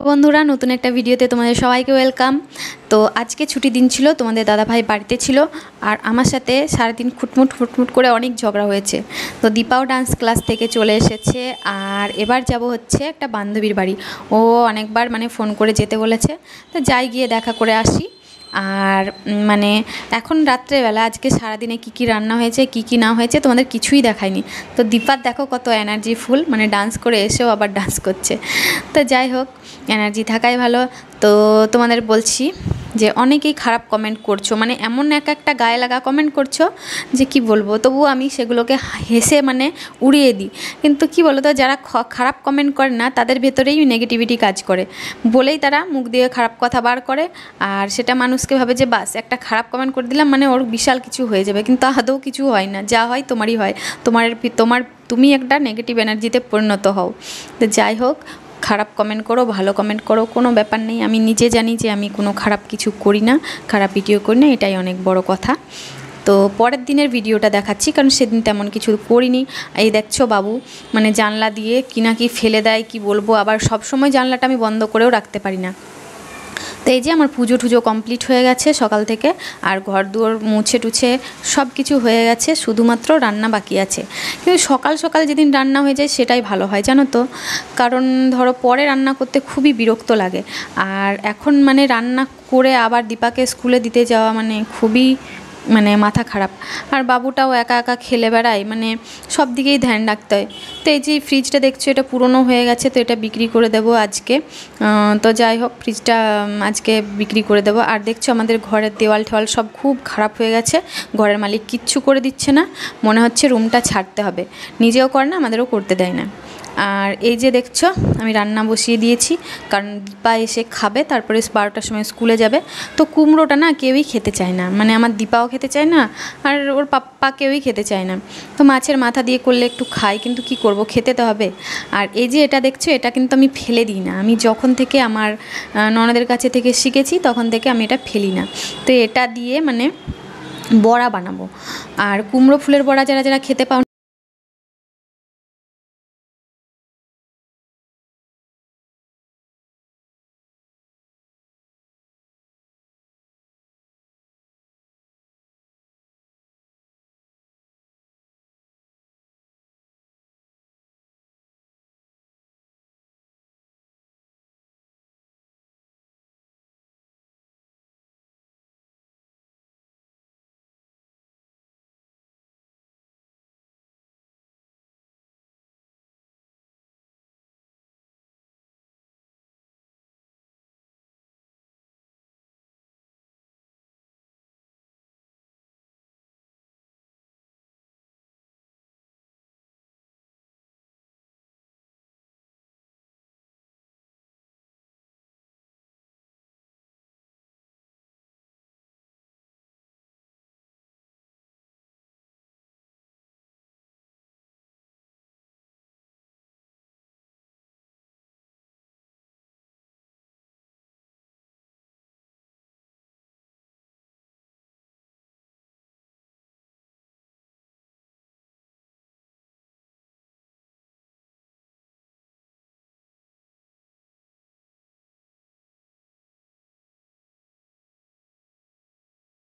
বন্ধুরা নতুন একটা ভিডিওতে তোমাদের সবাইকে ওয়েলকাম। তো আজকে ছুটি দিন ছিল, তোমাদের দাদাভাই বাড়িতে ছিল আর আমার সাথে সারাদিন খুটমুট করে অনেক ঝগড়া হয়েছে। তো দীপাও ডান্স ক্লাস থেকে চলে এসেছে আর এবার যাব হচ্ছে একটা বান্ধবীর বাড়ি। ও অনেকবার ফোন করে যেতে বলেছে, তো যাই গিয়ে দেখা করে আসি। আর এখন রাত্রেবেলা আজকে সারাদিনে কি রান্না হয়েছে কি না হয়েছে তোমাদের কিছুই দেখায়নি। তো দীপার দেখো কত এনার্জি ফুল, ডান্স করে এসেও আবার ডান্স করছে। তো যাই হোক, এনার্জি থাকাই ভালো। তো তোমাদের বলছি যে অনেকেই খারাপ কমেন্ট করছো, এমন একটা গায়ে লাগা কমেন্ট করছো যে কি বলবো, তবুও আমি সেগুলোকে হেসে উড়িয়ে দিই। কিন্তু কি বলো তো, যারা খারাপ কমেন্ট করে না তাদের ভেতরেই নেগেটিভিটি কাজ করে বলেই তারা মুখ দিয়ে খারাপ কথা বার করে। আর সেটা মানুষকে ভাবে যে বাস একটা খারাপ কমেন্ট করে দিলাম ওর বিশাল কিছু হয়ে যাবে, কিন্তু আদৌ কিছু হয় না। যা হয় তোমারই হয়, তুমি একটা নেগেটিভ এনার্জিতে পরিণত হও। তো যাই হোক, খারাপ কমেন্ট করো ভালো কমেন্ট করো, কোনো ব্যাপার নেই। আমি নিজে জানি যে আমি কোনো খারাপ কিছু করি না, খারাপ ভিডিও করি না, এটাই অনেক বড় কথা। তো পরের দিনের ভিডিওটা দেখাচ্ছি, কারণ সেদিন তেমন কিছু করিনি। এই দেখছো বাবু জানলা দিয়ে কি ফেলে দেয়, কি বলবো। আবার সব সময় জানলাটা আমি বন্ধ করেও রাখতে পারি না। তো এই যে আমার পুজো টুজো কমপ্লিট হয়ে গেছে সকাল থেকে, আর ঘর দুয়ার মুছে টুছে সব কিছু হয়ে গেছে, শুধুমাত্র রান্না বাকি আছে। কিন্তু সকাল সকাল যেদিন রান্না হয়ে যায় সেটাই ভালো হয় জানো তো, কারণ ধরো পরে রান্না করতে খুবই বিরক্ত লাগে। আর এখন রান্না করে আবার দীপাকে স্কুলে দিতে যাওয়া খুবই মাথা খারাপ। আর বাবুটাও একা একা খেলে বেড়ায়, সব দিকেই ধ্যান রাখতে হয়। তো এই যে ফ্রিজটা দেখছো, এটা পুরনো হয়ে গেছে, তো এটা বিক্রি করে দেবো আজকে। তো যাই হোক, ফ্রিজটা আজকে বিক্রি করে দেবো। আর দেখছো আমাদের ঘরের দেওয়াল ঠেওয়াল সব খুব খারাপ হয়ে গেছে, ঘরের মালিক কিচ্ছু করে দিচ্ছে না, মনে হচ্ছে রুমটা ছাড়তে হবে। নিজেও করে না, আমাদেরও করতে দেয় না। আর এই যে দেখছো আমি রান্না বসিয়ে দিয়েছি, কারণ দীপা এসে খাবে, তারপরে 12টার সময় স্কুলে যাবে। তো কুমড়োটা না কেউই খেতে চায় না, আমার দীপাও খেতে চায় না, আর ওর পাপ্পা কেউই খেতে চায় না। তো মাছের মাথা দিয়ে করলে একটু খাই, কিন্তু কি করব, খেতে তো হবে। আর এই যে এটা দেখছো, এটা কিন্তু আমি ফেলে দিই না। আমি যখন থেকে আমার ননদের কাছে থেকে শিখেছি তখন থেকে আমি এটা ফেলি না। তো এটা দিয়ে বড়া বানাবো। আর কুমড়ো ফুলের বড়া যারা যারা খেতে পাও